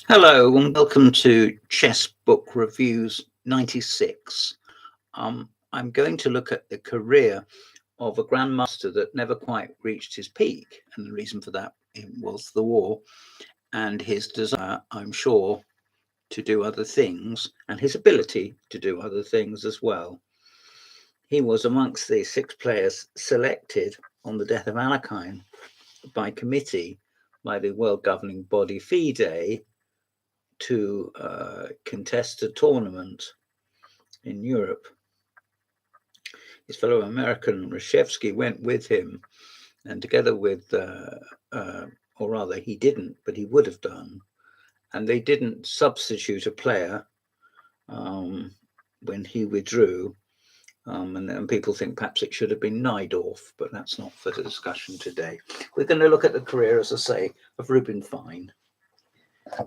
Hello and welcome to Chess Book Reviews 96. I'm going to look at the career of a grandmaster that never quite reached his peak, and the reason for that was the war and his desire, I'm sure, to do other things and his ability to do other things as well. He was amongst the 6 players selected on the death of Alekhine by committee by the world governing body FIDE to contest a tournament in Europe. His fellow American Reshevsky went with him, and together with, or rather, he didn't, but he would have done. And they didn't substitute a player when he withdrew. And people think perhaps it should have been Najdorf, but that's not for the discussion today. We're going to look at the career, as I say, of Reuben Fine.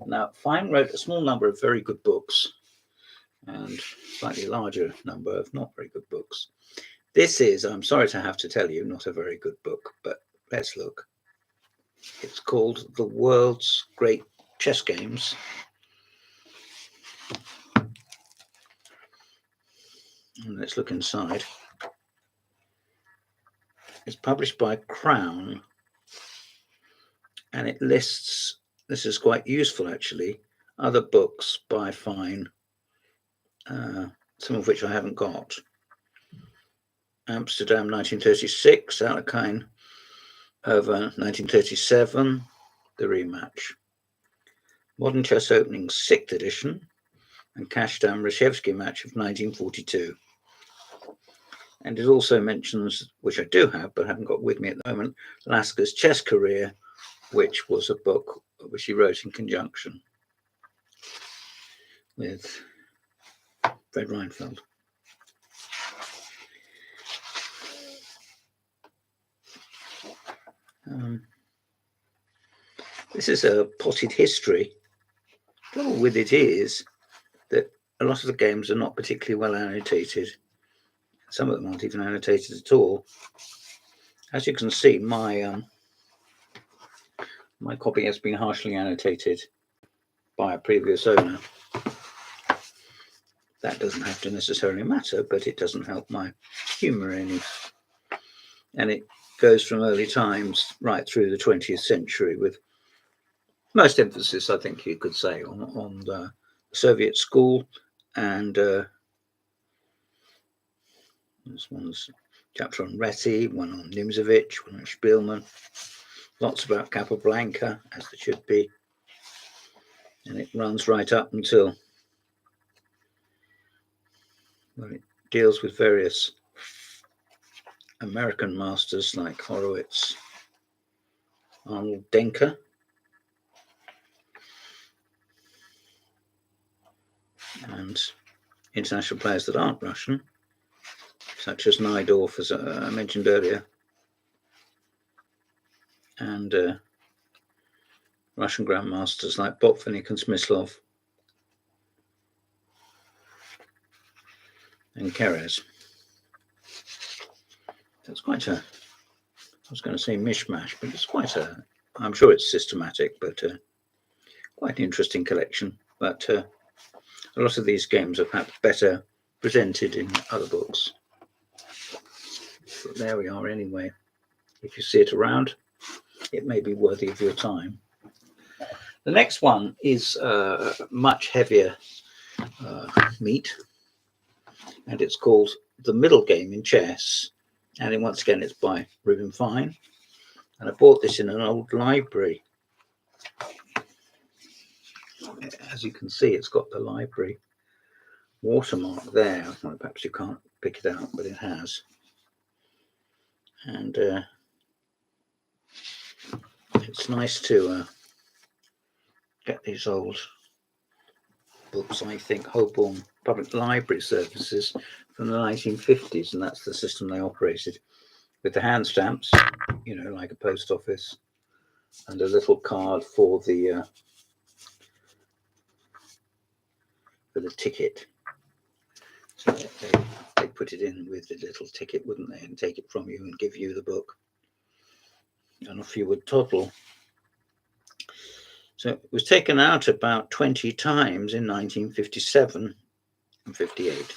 Now, Fine wrote a small number of very good books and slightly larger number of not very good books. This is, I'm sorry to have to tell you, not a very good book, but let's look. It's called The World's Great Chess Games. And let's look inside. It's published by Crown, and it lists, this is quite useful actually, other books by Fine, some of which I haven't got. Amsterdam 1936, Alekhine over 1937, the rematch. Modern Chess Opening 6th edition, and Kashtan Reshevsky match of 1942. And it also mentions, which I do have but haven't got with me at the moment, Lasker's chess career, which was a book which he wrote in conjunction with Fred Reinfeld. This is a potted history. The trouble with it is that a lot of the games are not particularly well annotated. Some of them aren't even annotated at all. As you can see, my copy has been harshly annotated by a previous owner. That doesn't have to necessarily matter, but it doesn't help my humour any. And it goes from early times right through the 20th century, with most emphasis, I think you could say, on the Soviet school. And this one's chapter on Reti, one on Nimzovich, one on Spielman. Lots about Capablanca, as there should be. And it runs right up until, well, it deals with various American masters like Horowitz, Arnold Denker, and international players that aren't Russian, such as Najdorf, as I mentioned earlier, and Russian grandmasters like Botvinnik and Smyslov and Keres. It's quite a, I was going to say mishmash, but it's quite a, I'm sure it's systematic, but quite an interesting collection. But a lot of these games are perhaps better presented in other books. But there we are anyway. If you see it around, it may be worthy of your time. The next one is much heavier meat, and it's called The Middle Game in Chess. And once again, it's by Reuben Fine. And I bought this in an old library. As you can see, it's got the library watermark there. Well, perhaps you can't pick it out, but it has. And it's nice to get these old books, I think, Holborn Public Library Services from the 1950s, and that's the system they operated, with the hand stamps, you know, like a post office, and a little card for the ticket. So they put it in with the little ticket, wouldn't they, and take it from you and give you the book, and off you would toddle. So it was taken out about 20 times in 1957 and 58.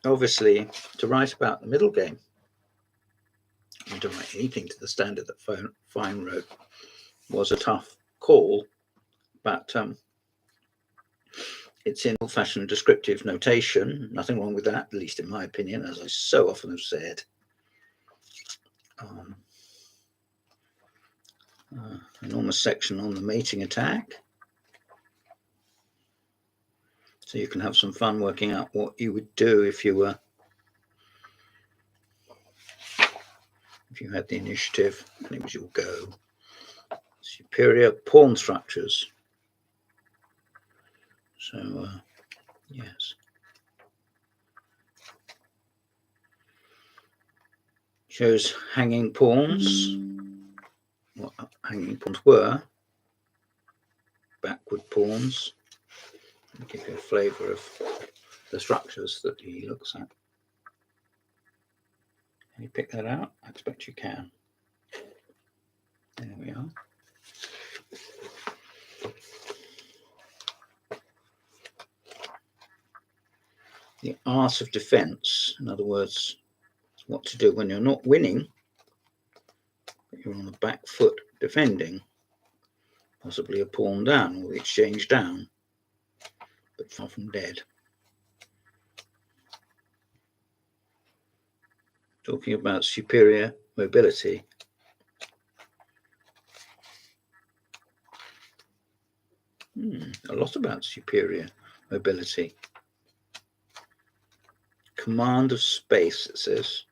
Obviously, to write about the middle game, and to write anything to the standard that Fine wrote, was a tough call, but it's in old-fashioned descriptive notation. Nothing wrong with that, at least in my opinion, as I so often have said. Enormous section on the mating attack. So you can have some fun working out what you would do if you had the initiative and it was your go. Superior pawn structures. So yes. Shows hanging pawns. What hanging pawns were. Backward pawns. I'll give you a flavour of the structures that he looks at. Can you pick that out? I expect you can. There we are. The art of defence, in other words, what to do when you're not winning, but you're on the back foot defending, possibly a pawn down or the exchange down, but far from dead. Talking about superior mobility. A lot about superior mobility. Command of space, it says.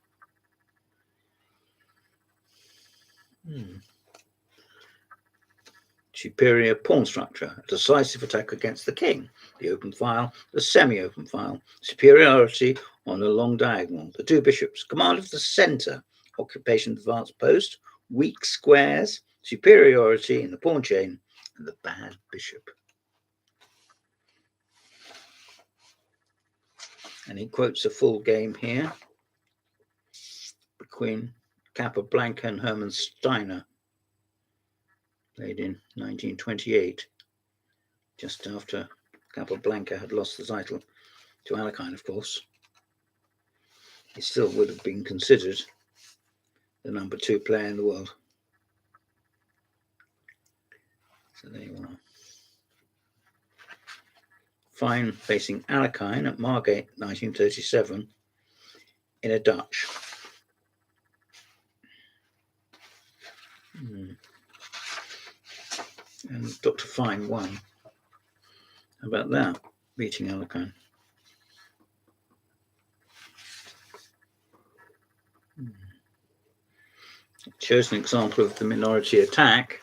Superior pawn structure, a decisive attack against the king, the open file, the semi-open file, superiority on a long diagonal, the two bishops, command of the centre, occupation of advanced post, weak squares, superiority in the pawn chain, and the bad bishop. And he quotes a full game here between Capablanca and Hermann Steiner, played in 1928, just after Capablanca had lost the title to Alekhine, of course. He still would have been considered the number 2 player in the world. So there you are. Fine facing Alekhine at Margate 1937 in a Dutch. And Dr. Fine won. How about that? Beating Alekhine. It shows an example of the minority attack,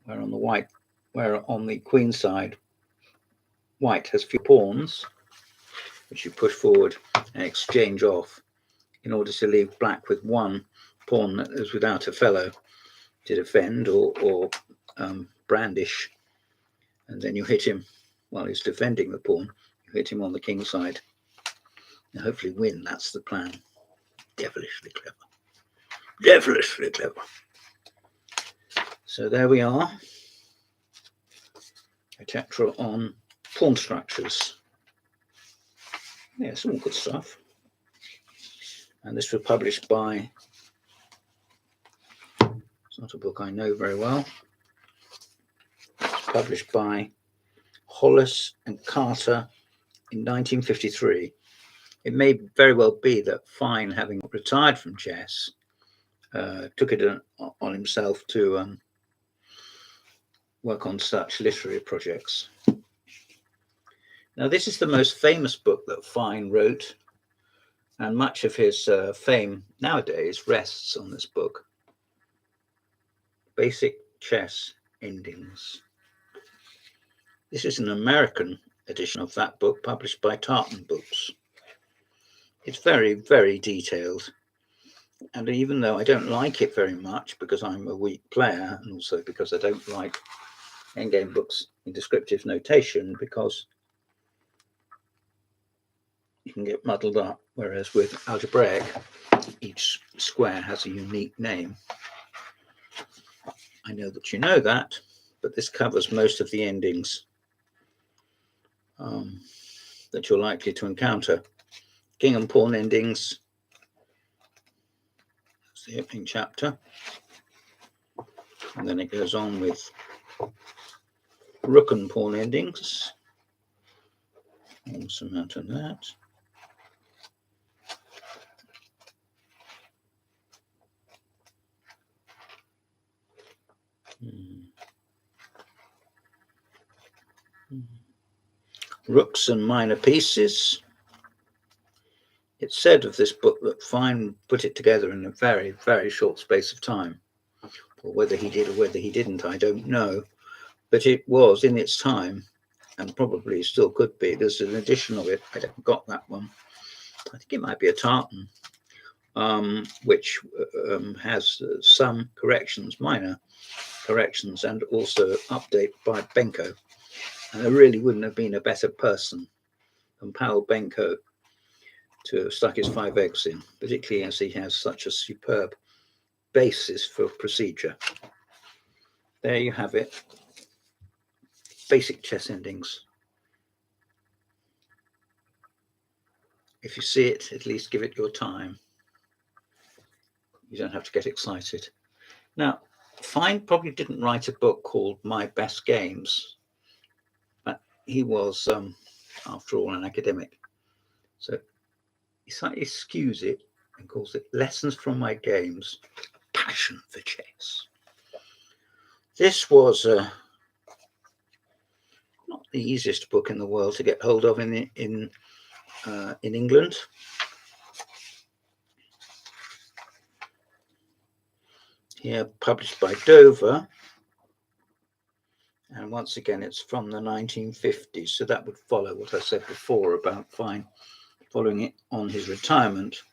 where on the queen side, white has few pawns, which you push forward and exchange off in order to leave black with one pawn that is without a fellow to defend or brandish, and then you hit him while he's defending the pawn. You hit him on the king side and hopefully win. That's the plan. Devilishly clever. Devilishly clever. So there we are. A chapter on pawn structures. Yeah, some good stuff. And this was published by, it's not a book I know very well. It's published by Hollis and Carter in 1953. It may very well be that Fine, having retired from chess, took it on himself to work on such literary projects. Now, this is the most famous book that Fine wrote, and much of his fame nowadays rests on this book, Basic Chess Endings. This is an American edition of that book, published by Tartan Books. It's very, very detailed, and even though I don't like it very much because I'm a weak player, and also because I don't like endgame books in descriptive notation, because you can get muddled up, whereas with algebraic, each square has a unique name. I know that you know that, but this covers most of the endings that you're likely to encounter. King and pawn endings, that's the opening chapter. And then it goes on with rook and pawn endings. Some amount of that. Rooks and minor pieces. It's said of this book that Fine put it together in a very, very short space of time. Or whether he did or whether he didn't, I don't know. But it was in its time, and probably still could be. There's an edition of it. I haven't got that one. I think it might be a tartan, which has some corrections, minor corrections, and also update by Benko. And there really wouldn't have been a better person than Powell Benko to have stuck his 5 eggs in, particularly as he has such a superb basis for procedure. There you have it. Basic chess endings. If you see it, at least give it your time. You don't have to get excited. Now, Fine probably didn't write a book called My Best Games, but he was, after all, an academic. So he slightly skews it and calls it Lessons from My Games, Passion for Chess. This was not the easiest book in the world to get hold of in England. Here, published by Dover, and once again, it's from the 1950s. So that would follow what I said before about Fine, following it on his retirement,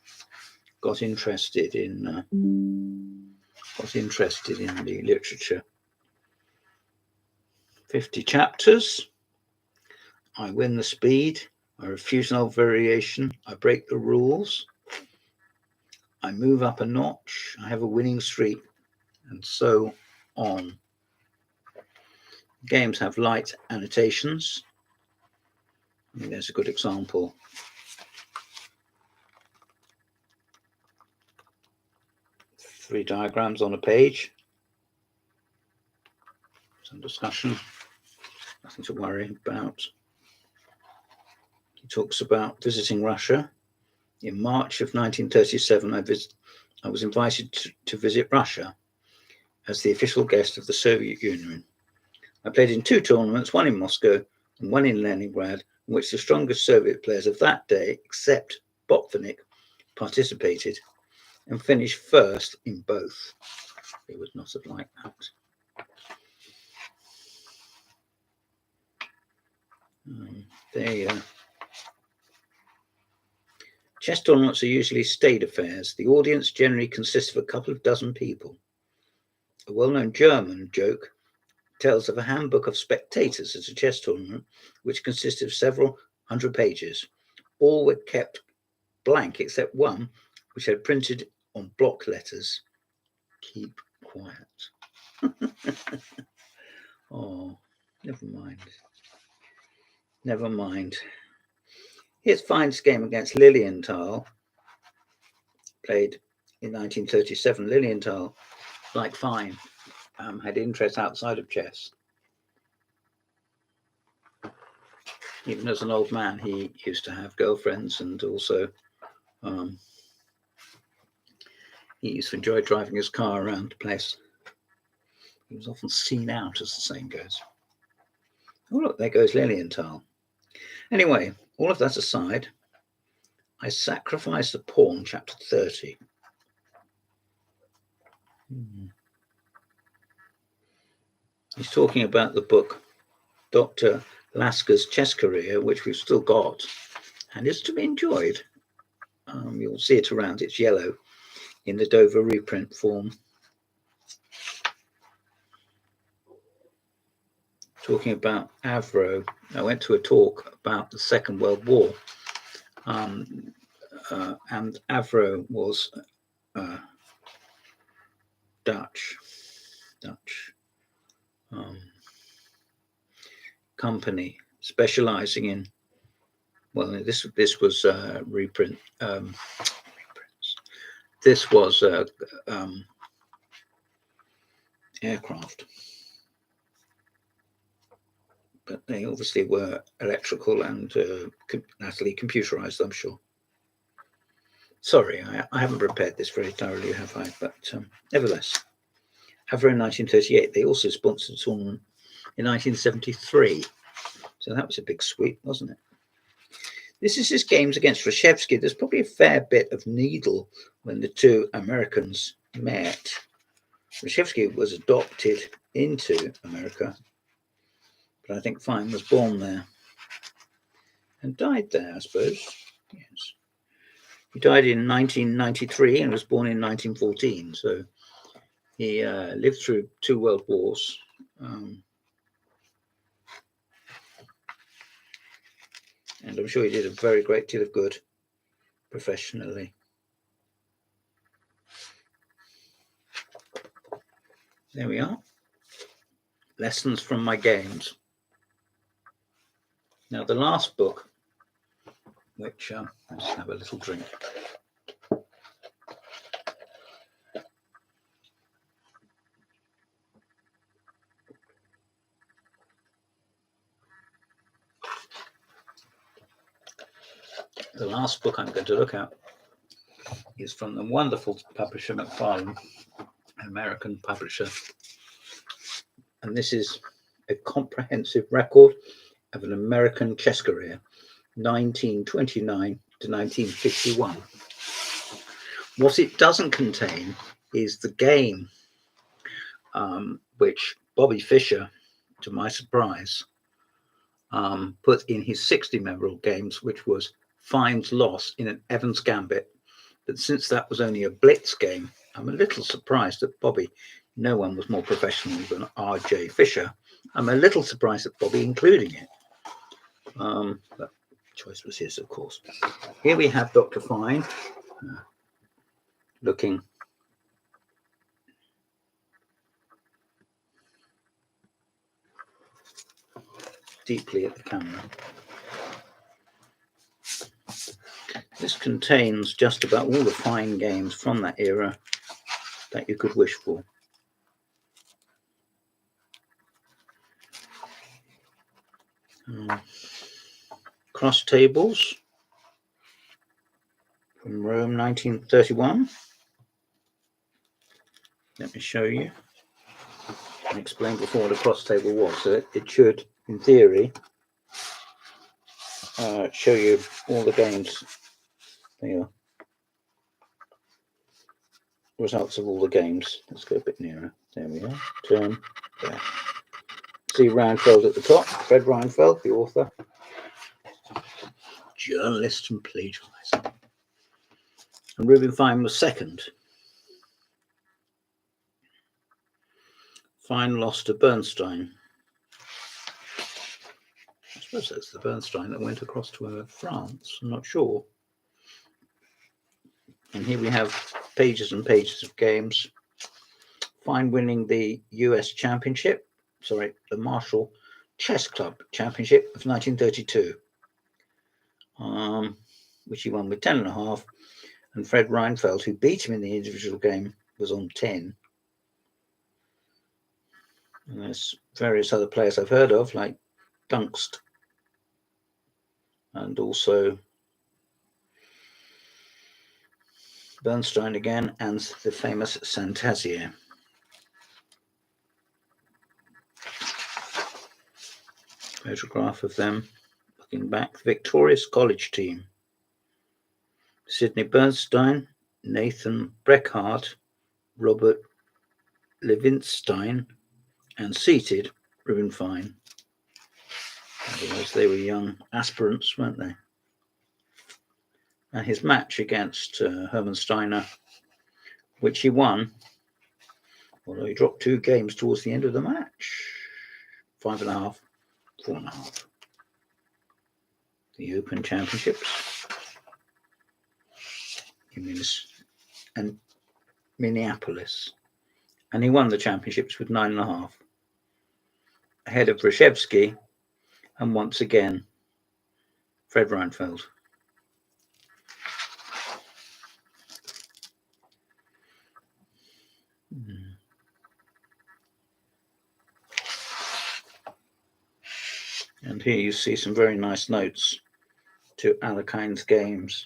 got interested in the literature. 50 chapters. I win the speed. I refuse no variation. I break the rules. I move up a notch. I have a winning streak, and so on. Games have light annotations. I think there's a good example. Three diagrams on a page. Some discussion. Nothing to worry about. He talks about visiting Russia. In March of 1937, I was invited to visit Russia as the official guest of the Soviet Union. I played in 2 tournaments, one in Moscow and one in Leningrad, in which the strongest Soviet players of that day, except Botvinnik, participated and finished first in both. They would not have liked that. Chess tournaments are usually state affairs. The audience generally consists of a couple of dozen people. A well-known German joke tells of a handbook of spectators at a chess tournament, which consisted of several hundred pages. All were kept blank except one, which had printed on block letters, "Keep quiet." Oh, never mind. Never mind. Here's Fine's game against Lilienthal, played in 1937. Lilienthal, like Fine, had interests outside of chess. Even as an old man, he used to have girlfriends, and also he used to enjoy driving his car around the place. He was often seen out, as the saying goes. Oh, look, there goes Lilienthal. Anyway, all of that aside, I sacrificed a pawn, chapter 30. He's talking about the book Dr. Lasker's Chess Career, which we've still got, and is to be enjoyed. You'll see it around. It's yellow in the Dover reprint form. Talking about Avro, I went to a talk about the Second World War and Avro was Dutch company specializing in, well, this was reprint. This was aircraft, but they obviously were electrical and latterly computerized, I'm sure. Sorry, I haven't prepared this very thoroughly, have I? But nevertheless, Avro in 1938. They also sponsored a tournament in 1973. So that was a big sweep, wasn't it? This is his games against Reshevsky. There's probably a fair bit of needle when the two Americans met. Reshevsky was adopted into America, but I think Fine was born there and died there, I suppose. Yes. He died in 1993 and was born in 1914. So he lived through 2 world wars. And I'm sure he did a very great deal of good professionally. There we are. Lessons from my games. Now, the last book, which let's have a little drink. The last book I'm going to look at is from the wonderful publisher Macfarlane, an American publisher. And this is a comprehensive record of an American chess career, 1929 to 1951. What it doesn't contain is the game which Bobby Fischer, to my surprise, put in his 60 memorable games, which was Fine's loss in an Evans Gambit. But since that was only a blitz game, I'm a little surprised that Bobby, no one was more professional than R.J. Fischer. I'm a little surprised at Bobby including it. But choice was his, of course. Here we have Dr. Fine looking deeply at the camera. This contains just about all the Fine games from that era that you could wish for. Cross tables from Rome, 1931. Let me show you. I explained before what a cross table was. So it should, in theory, show you all the games. There you are. Results of all the games. Let's go a bit nearer. There we are. Turn. There. See Reinfeld at the top. Fred Reinfeld, the author. Journalist and plagiarizer. And Reuben Fine was second. Fine lost to Bernstein. I suppose that's the Bernstein that went across to France. I'm not sure. And here we have pages and pages of games. Fine winning the US Championship, the Marshall Chess Club Championship of 1932, which he won with 10.5. And Fred Reinfeld, who beat him in the individual game, was on 10. And there's various other players I've heard of, like Dunkst, and also Bernstein again, and the famous Santazier. Photograph of them looking back. The victorious college team: Sidney Bernstein, Nathan Breckhart, Robert Levinstein, and seated Reuben Fine. Otherwise, they were young aspirants, weren't they? And his match against Hermann Steiner, which he won, although he dropped 2 games towards the end of the match. 5.5, 4.5. The Open Championships. in Minneapolis, and he won the championships with 9.5, ahead of Reshevsky and once again Fred Reinfeldt. And here you see some very nice notes to Alekhine's games.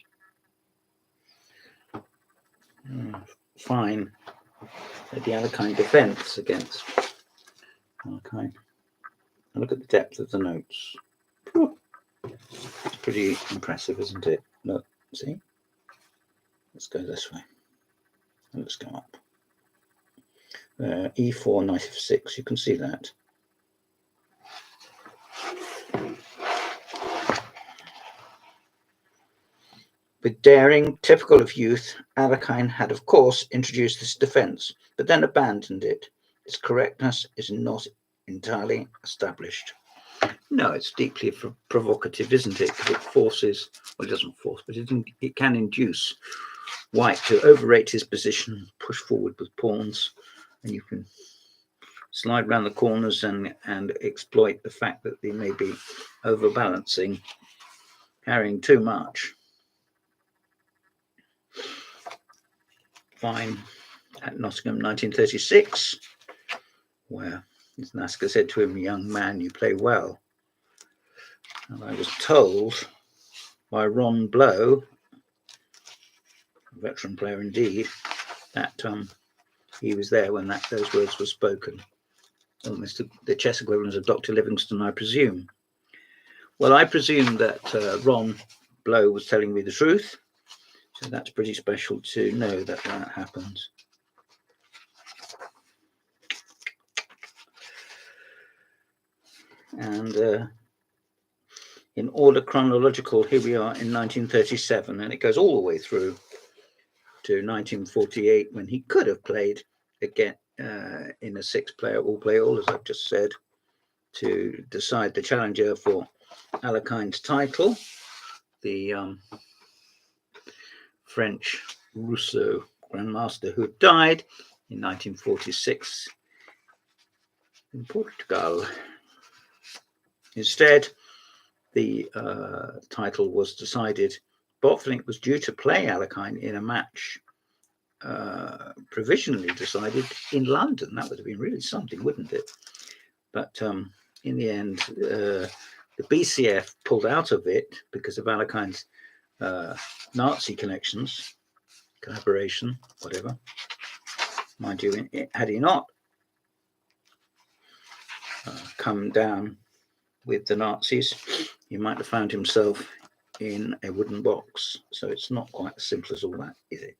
Fine at the Alekhine defense against Alekhine. Look at the depth of the notes. It's pretty impressive, isn't it? Look, see? Let's go this way. Let's go up. E4, knight f6, you can see that. With daring, typical of youth, Alekhine had, of course, introduced this defense, but then abandoned it. Its correctness is not entirely established. No, it's deeply provocative, isn't it? Because it forces, well, it doesn't force, but it can induce white to overrate his position, push forward with pawns, and you can slide around the corners and exploit the fact that they may be overbalancing, carrying too much. Fine at Nottingham 1936, where Naska said to him, "Young man, you play well." And I was told by Ron Blow, a veteran player indeed, that he was there when those words were spoken. Almost the chess equivalent of Dr. Livingston, I presume. Well, I presume that Ron Blow was telling me the truth. So that's pretty special to know that happened. And in order chronological, here we are in 1937, and it goes all the way through to 1948, when he could have played again in a 6-player all-play-all, as I've just said, to decide the challenger for Alekhine's title, the French Rousseau Grandmaster, who died in 1946 in Portugal. Instead, the title was decided. Botvinnik was due to play Alekhine in a match provisionally decided in London. That would have been really something, wouldn't it? But in the end, the BCF pulled out of it because of Alekhine's Nazi connections, collaboration, whatever. Mind you, had he not come down with the Nazis, he might have found himself in a wooden box. So it's not quite as simple as all that, is it?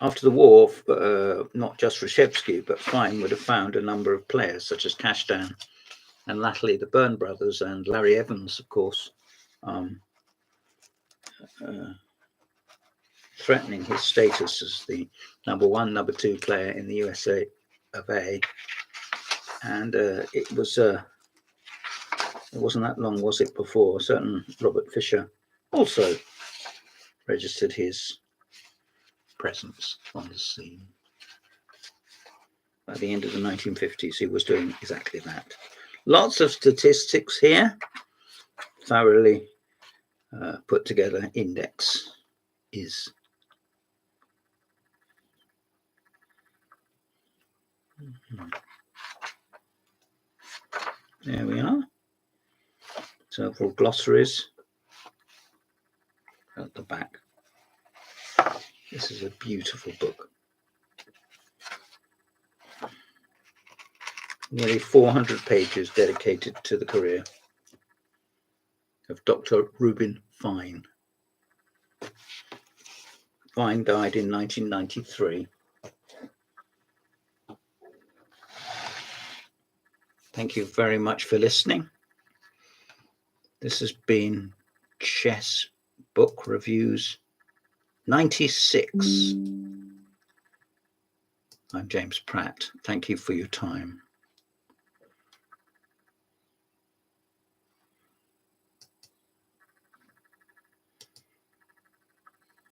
After the war, not just Reshevsky, but Fine would have found a number of players such as Kashdan and latterly the Byrne brothers and Larry Evans, of course, threatening his status as the number 1, number 2 player in the USA of A. And it wasn't that long, was it, before a certain Robert Fisher also registered his presence on the scene. By the end of the 1950s, he was doing exactly that. Lots of statistics here, thoroughly put together. Index is there we are. Several glossaries at the back. This is a beautiful book. Nearly 400 pages dedicated to the career of Dr. Reuben Fine. Fine died in 1993. Thank you very much for listening. This has been Chess Book Reviews 96. I'm James Pratt. Thank you for your time.